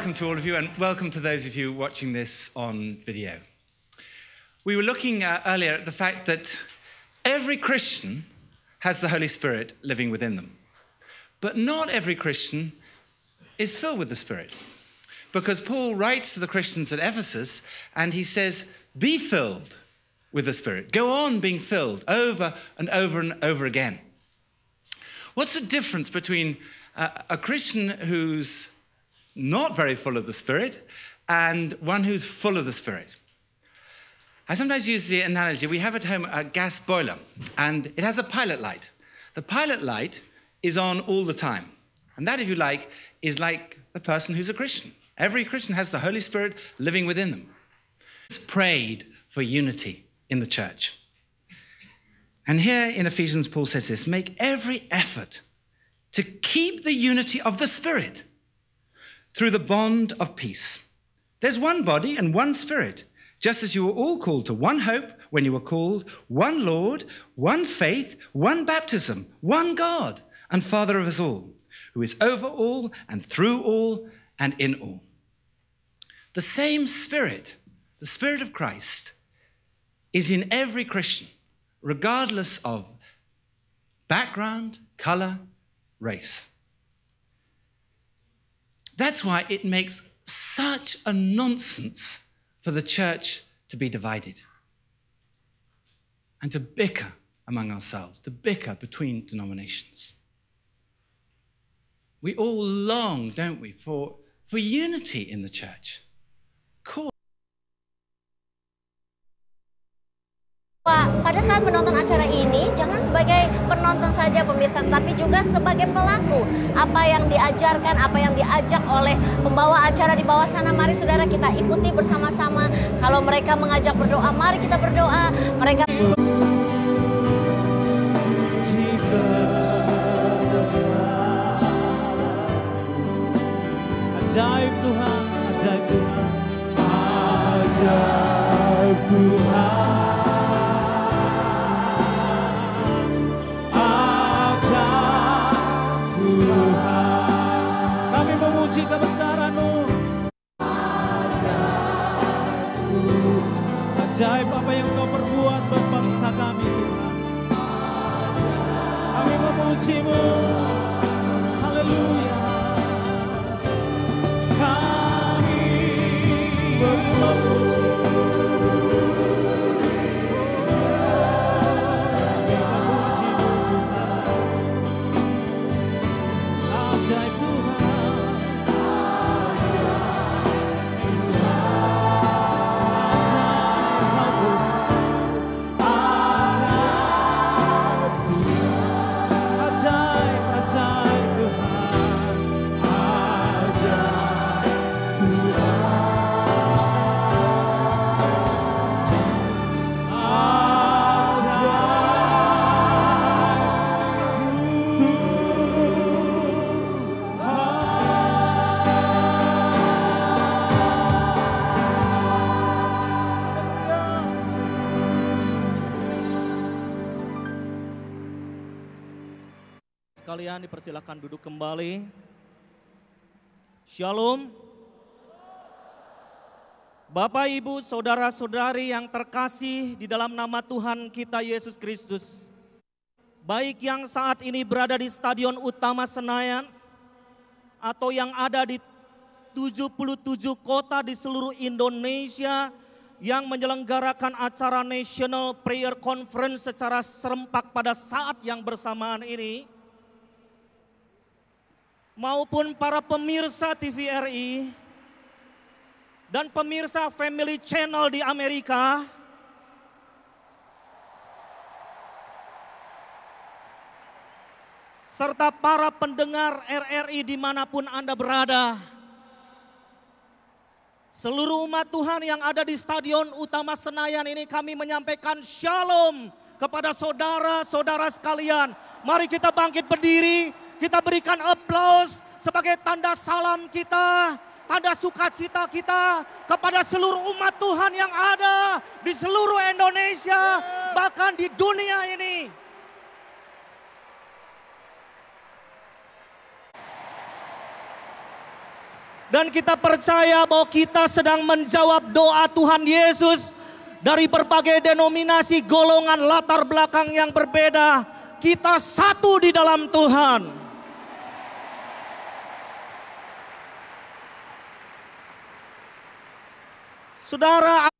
welcome to all of you, and welcome to those of you watching this on video. We were looking earlier at the fact that every Christian has the Holy Spirit living within them. But not every Christian is filled with the Spirit. Because Paul writes to the Christians at Ephesus, and he says, be filled with the Spirit. Go on being filled over and over and over again. What's the difference between a Christian who's not very full of the Spirit and one who's full of the Spirit? I sometimes use the analogy, we have at home a gas boiler, and it has a pilot light. The pilot light is on all the time. And that, if you like, is like the person who's a Christian. Every Christian has the Holy Spirit living within them. It's prayed for unity in the church. And here in Ephesians, Paul says this, make every effort to keep the unity of the Spirit through the bond of peace. There's one body and one Spirit, just as you were all called to one hope when you were called, one Lord, one faith, one baptism, one God and Father of us all, who is over all and through all and in all. The same Spirit, the Spirit of Christ, is in every Christian, regardless of background, color, race. That's why it makes such a nonsense for the church to be divided and to bicker among ourselves, to bicker between denominations. We all long, don't we, for unity in the church. Pada saat menonton acara ini, jangan sebagai penonton saja pemirsa, tapi juga sebagai pelaku. Apa yang diajarkan, apa yang diajak oleh pembawa acara di bawah sana, mari saudara kita ikuti bersama-sama. Kalau mereka mengajak berdoa, mari kita berdoa. Mereka ajaib Tuhan, ajaib Tuhan, ajaib Tuhan. Memuji kebesaran-Mu. Ajaib apa yang Kau perbuat buat bangsa kami Tuhan. Kami memuji-Mu. Haleluya. Kami memuji. Memuji-Mu Tuhan. Ajaib Tuhan. Kalian dipersilakan duduk kembali. Shalom. Bapak, Ibu, saudara-saudari yang terkasih di dalam nama Tuhan kita Yesus Kristus. Baik yang saat ini berada di Stadion Utama Senayan atau yang ada di 77 kota di seluruh Indonesia yang menyelenggarakan acara National Prayer Conference secara serempak pada saat yang bersamaan ini. Maupun para pemirsa TVRI dan pemirsa Family Channel di Amerika, serta para pendengar RRI dimanapun Anda berada. Seluruh umat Tuhan yang ada di Stadion Utama Senayan ini, kami menyampaikan shalom kepada saudara-saudara sekalian. Mari kita bangkit berdiri. Kita berikan aplaus sebagai tanda salam kita, tanda sukacita kita kepada seluruh umat Tuhan yang ada di seluruh Indonesia, bahkan di dunia ini. Dan kita percaya bahwa kita sedang menjawab doa Tuhan Yesus. Dari berbagai denominasi, golongan, latar belakang yang berbeda. Kita satu di dalam Tuhan. Saudara,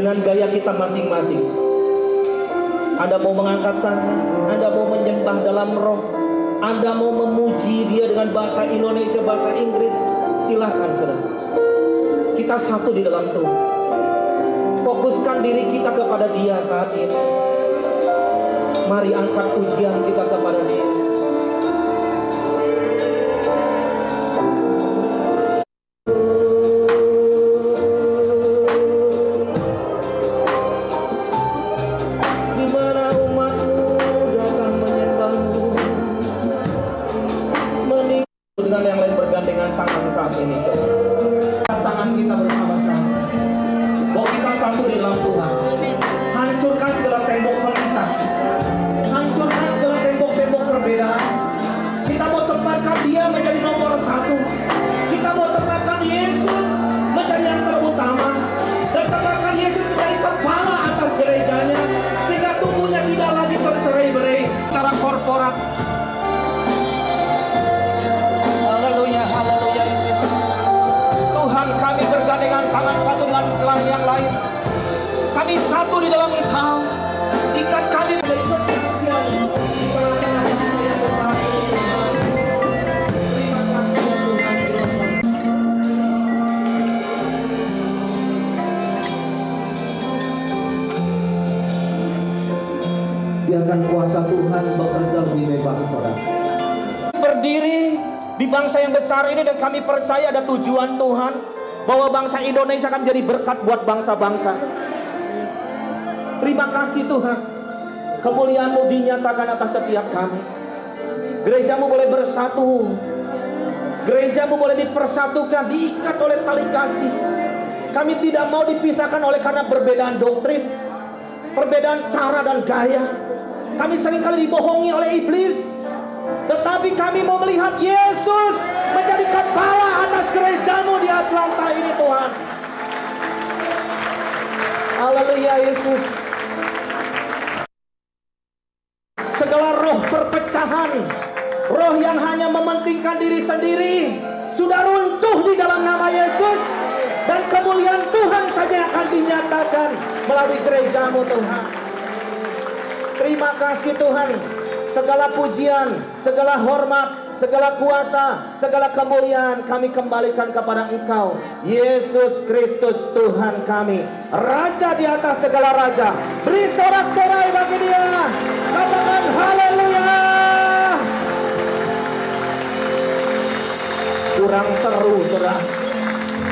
dengan gaya kita masing-masing. Anda mau mengangkat tangan, Anda mau menyembah dalam roh, Anda mau memuji Dia dengan bahasa Indonesia, bahasa Inggris, silahkan saudara. Kita satu di dalam Tuhan. Fokuskan diri kita kepada Dia saat ini. Mari angkat pujian kita kepada Dia. Yang lain, kami satu di dalam Engkau, ikat kami menjadi kesaksian. Biarkan kuasa Tuhan bekerja lebih bebas, saudara. Berdiri di bangsa yang besar ini dan kami percaya ada tujuan Tuhan, bahwa bangsa Indonesia akan jadi berkat buat bangsa-bangsa. Terima kasih Tuhan. Kemuliaan-Mu dinyatakan atas setiap kami. Gereja-Mu boleh bersatu. Gereja-Mu boleh dipersatukan, diikat oleh tali kasih. Kami tidak mau dipisahkan oleh karena perbedaan doktrin, perbedaan cara dan gaya. Kami seringkali dibohongi oleh iblis. Tetapi kami mau melihat Yesus menjadi kepala atas gereja-Mu di Atlanta ini, Tuhan. Haleluya Yesus. Segala roh perpecahan, roh yang hanya mementingkan diri sendiri, sudah runtuh di dalam nama Yesus. Dan kemuliaan Tuhan saja akan dinyatakan melalui gereja-Mu, Tuhan. Terima kasih Tuhan. Segala pujian, segala hormat, segala kuasa, segala kemuliaan kami kembalikan kepada Engkau, Yesus Kristus Tuhan kami, Raja di atas segala raja. Beri sorak-sorai bagi Dia. Katakan haleluya. Kurang seru, saudara.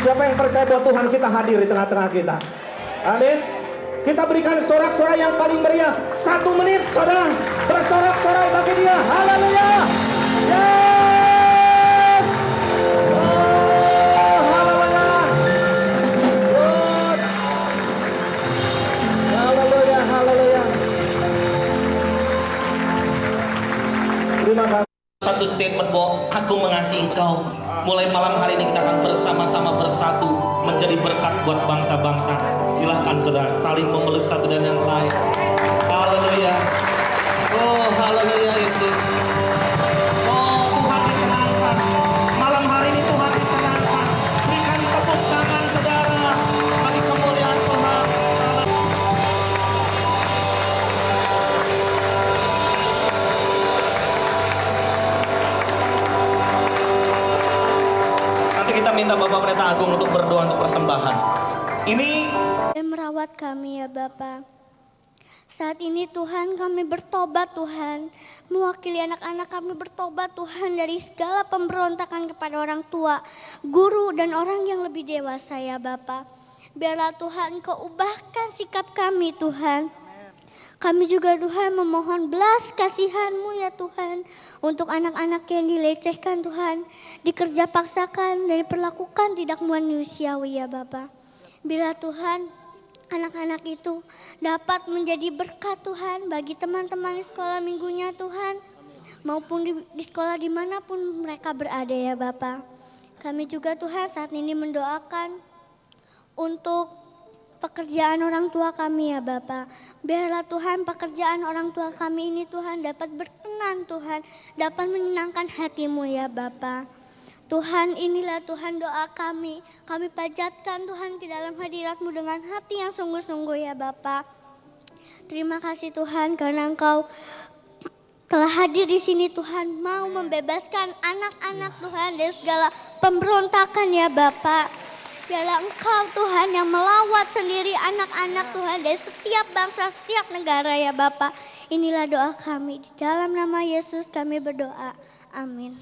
Siapa yang percaya bahwa Tuhan kita hadir di tengah-tengah kita? Amin. Kita berikan sorak-sorai yang paling meriah. 1 menit, saudara. Bersorak-sorai bagi dia. Haleluya. Yes. Oh, haleluya. Good. Haleluya, haleluya. Terima kasih. Satu statement bahwa aku mengasihi engkau. Mulai malam hari ini kita akan bersama-sama bersatu menjadi berkat buat bangsa-bangsa. Silahkan saudara saling memeluk satu dan yang lain. Haleluya. Oh haleluya Yesus. Oh Tuhan disenangkan. Malam hari ini Tuhan disenangkan. Berikan tepuk tangan saudara bagi kemuliaan Tuhan. Nanti kita minta Bapak Pendeta Agung untuk berdoa untuk persembahan. Ini dan merawat kami ya Bapa. Saat ini Tuhan kami bertobat Tuhan. Mewakili anak-anak kami bertobat Tuhan dari segala pemberontakan kepada orang tua, guru dan orang yang lebih dewasa ya Bapa. Biarlah Tuhan Kau ubahkan sikap kami Tuhan. Kami juga Tuhan memohon belas kasihan-Mu ya Tuhan. Untuk anak-anak yang dilecehkan Tuhan, dikerja paksakan dan diperlakukan tidak manusiawi ya Bapa. Bila Tuhan anak-anak itu dapat menjadi berkat Tuhan bagi teman-teman di sekolah minggunya Tuhan. Maupun di sekolah dimanapun mereka berada ya Bapa. Kami juga Tuhan saat ini mendoakan untuk pekerjaan orang tua kami ya Bapa. Biarlah Tuhan pekerjaan orang tua kami ini Tuhan dapat berkenan Tuhan. Dapat menyenangkan hati-Mu ya Bapa. Tuhan inilah Tuhan doa kami. Kami panjatkan Tuhan ke dalam hadirat-Mu dengan hati yang sungguh-sungguh ya Bapa. Terima kasih Tuhan karena Engkau telah hadir di sini Tuhan. Mau membebaskan anak-anak Tuhan dari segala pemberontakan ya Bapa. Biarlah Engkau Tuhan yang melawat sendiri anak-anak Tuhan dari setiap bangsa, setiap negara ya Bapa. Inilah doa kami. Di dalam nama Yesus kami berdoa. Amin.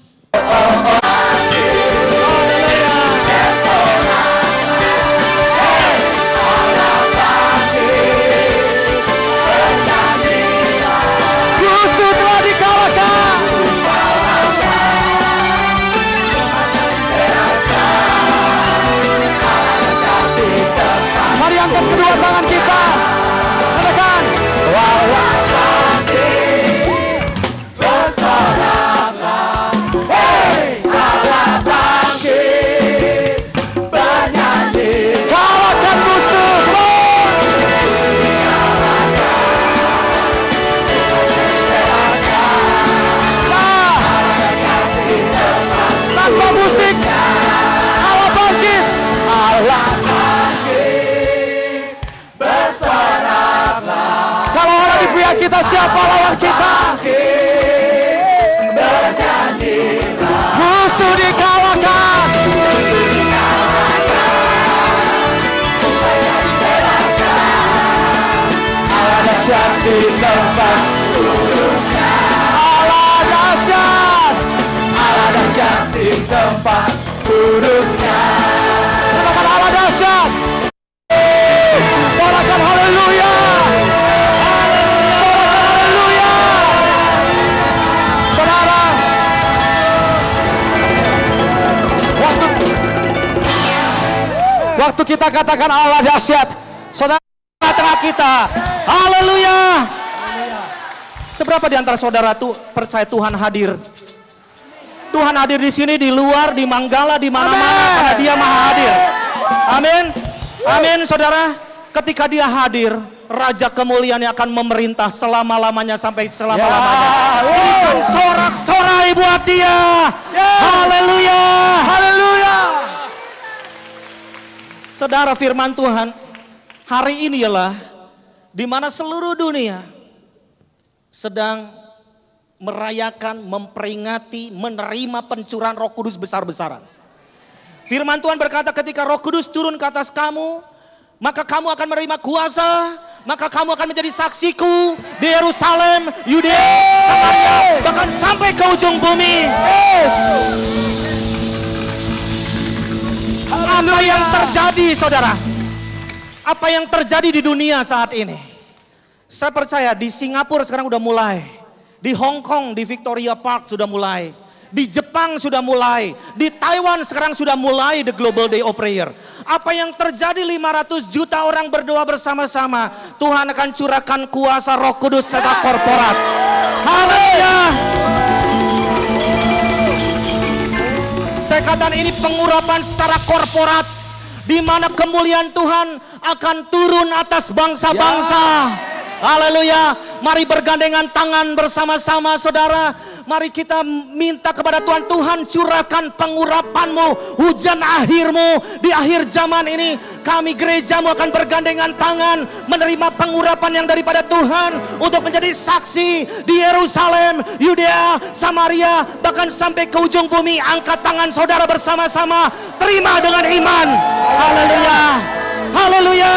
Musuh telah dikalahkan. Mari angkat kedua tangan kita. Katakan, kalahkan musuh. Tanpa musik, Allah bangkit. Allah bangkit, bersoraklah. Kalau orang di pihak kita, siapa lawan kita? Musuh dikalahkan. Allah dahsyat di tempat duduknya. Allah dahsyat. Allah dahsyat di tempat duduknya. Katakan Allah dahsyat. Sorakan haleluya. Sorakan haleluya. Saudara, waktu kita katakan Allah dahsyat, saudara tengah kita, haleluya. Seberapa di antara saudara tuh percaya Tuhan hadir? Tuhan hadir di sini, di luar, di Manggala, di mana-mana, karena Dia Maha hadir. Amin. Amin, saudara. Ketika Dia hadir, Raja kemuliaan yang akan memerintah selama-lamanya sampai selama-lamanya. Berikan sorak-sorai buat Dia. Haleluya. Haleluya. Saudara, firman Tuhan hari ini ialah di mana seluruh dunia sedang merayakan, memperingati, menerima pencurahan Roh Kudus besar-besaran. Firman Tuhan berkata, ketika Roh Kudus turun ke atas kamu, maka kamu akan menerima kuasa, maka kamu akan menjadi saksiku di Yerusalem, Yudea, Samaria, bahkan sampai ke ujung bumi. Apa yang terjadi, saudara? Apa yang terjadi di dunia saat ini? Saya percaya di Singapura sekarang udah mulai. Di Hong Kong, di Victoria Park sudah mulai. Di Jepang sudah mulai. Di Taiwan sekarang sudah mulai the Global Day of Prayer. Apa yang terjadi 500 juta orang berdoa bersama-sama. Tuhan akan curahkan kuasa Roh Kudus secara korporat. Haleluya. Saya katakan ini pengurapan secara korporat, di mana kemuliaan Tuhan akan turun atas bangsa-bangsa. Haleluya. Mari bergandengan tangan bersama-sama saudara. Mari kita minta kepada Tuhan, Tuhan curahkan pengurapan-Mu, hujan akhir-Mu di akhir zaman ini. Kami gerejamu akan bergandengan tangan menerima pengurapan yang daripada Tuhan untuk menjadi saksi di Yerusalem, Yudea, Samaria, bahkan sampai ke ujung bumi. Angkat tangan saudara bersama-sama, terima dengan iman. Haleluya. Haleluya.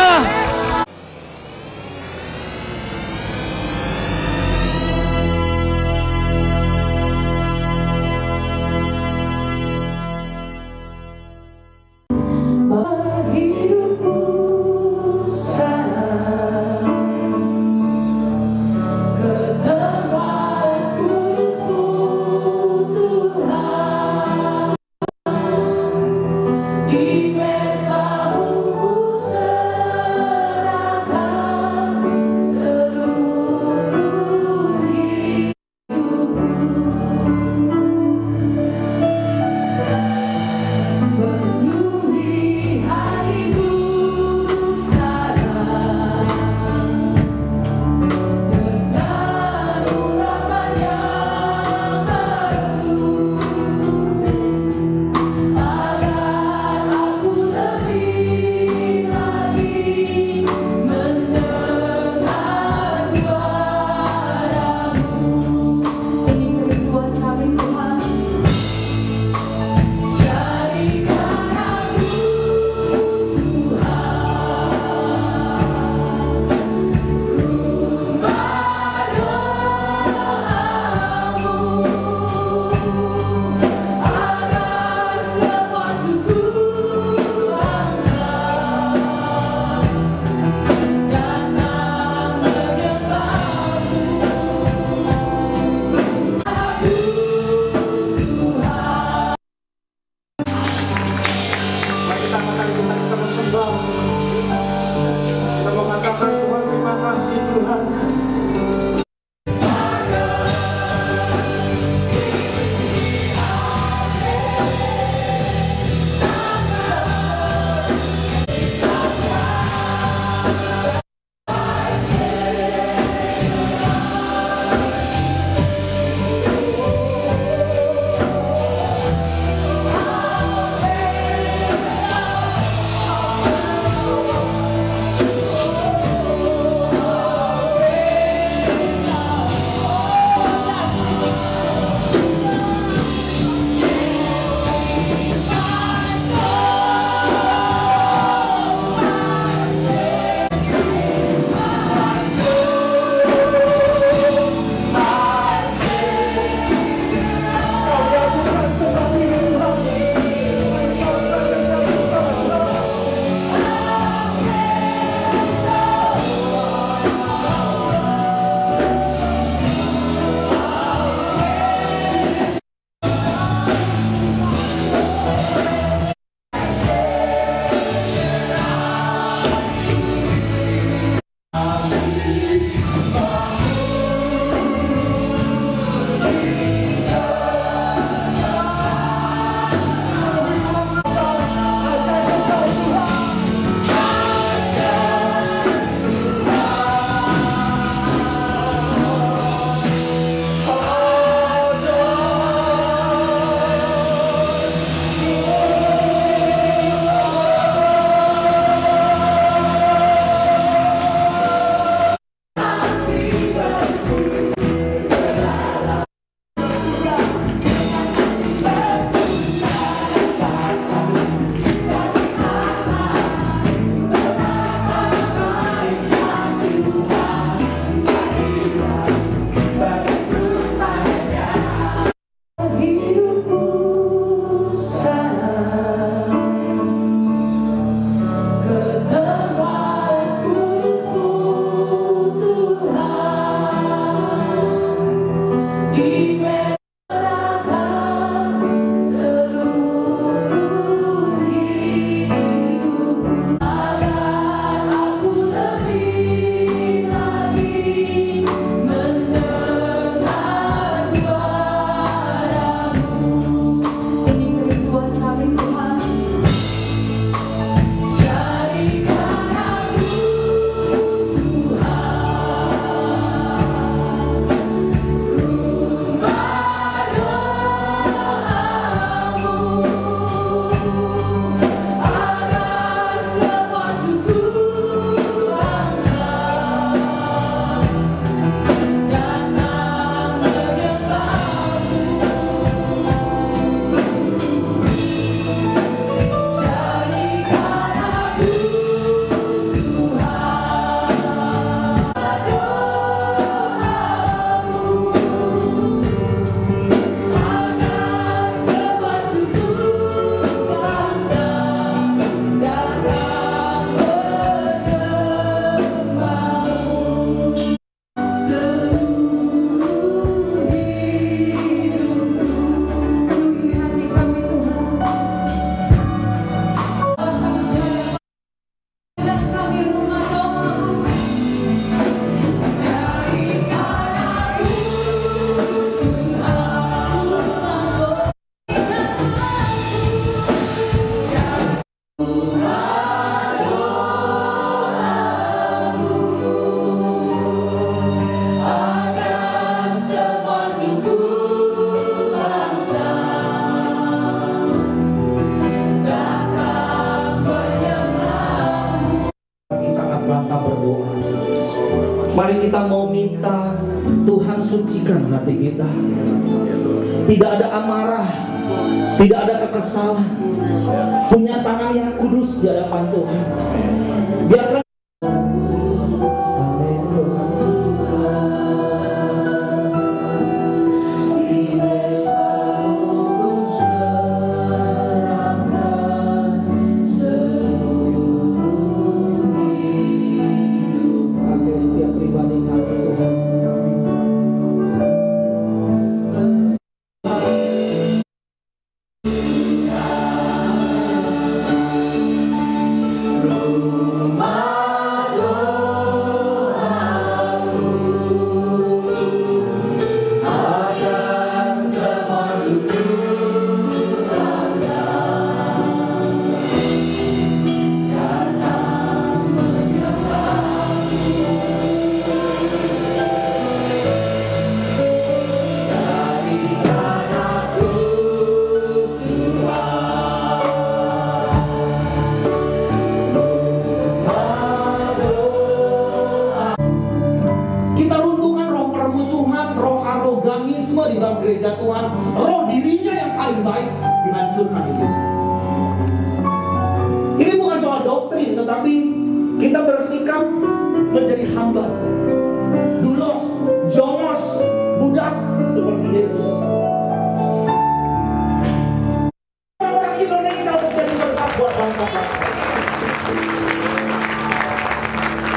Penuhi Mari kita mau minta Tuhan sucikan hati kita. Tidak ada amarah, tidak ada kekesalan. Punya tangan yang kudus di hadapan Tuhan. Biarkan di dalam gereja Tuhan, roh dirinya yang paling baik dihancurkan di sini. Ini bukan soal doktrin, tetapi kita bersikap menjadi hamba, dulos, jongos, budak seperti Yesus. Orang Indonesia untuk jadi berkat buat bangsa.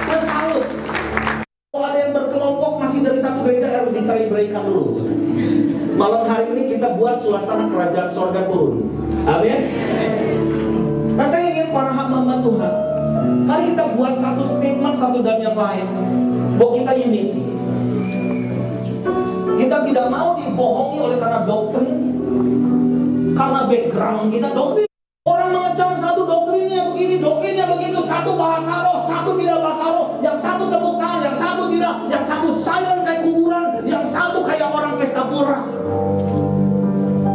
Saya salut. Kalau ada yang berkelompok masih dari satu gereja, harus dicari berikan dulu. Malam hari ini kita buat suasana kerajaan sorga turun. Amin. Nah, saya ingin para hamba Tuhan, mari kita buat satu statement satu dan yang lain, bahwa kita unity. Kita tidak mau dibohongi oleh karena doktrin, karena background kita doktrin. Orang mengecam satu doktrinnya begini, doktrinnya begitu, satu bahasa roh, satu tidak bahasa roh, yang satu tepuk tangan, yang satu tidak, yang satu silent kayak kuburan, yang satu kayak orang pesta pora.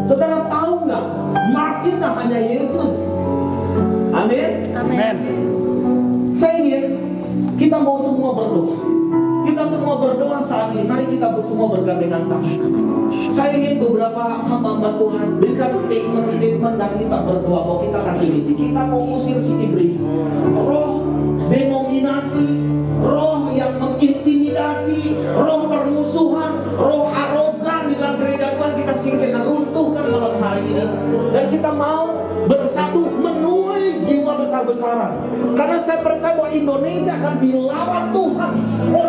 Saudara tahu nggak? Mark kita hanya Yesus. Amin. Amin. Saya ingin kita mau semua berdoa. Kita semua berdoa saat ini. Mari kita semua bergandengan tangan. Saya ingin beberapa hamba Tuhan berikan statement dan kita berdoa bahwa kita akan unity. Kita mau usir si iblis, roh denominasi, roh yang mengintimidasi, roh permusuhan, roh arogan di dalam gereja Tuhan. Kita singkirkan, runtuhkan malam hari ini, dan kita mau bersatu menuai jiwa besar-besaran. Karena saya percaya bahwa Indonesia akan dilawat Tuhan oleh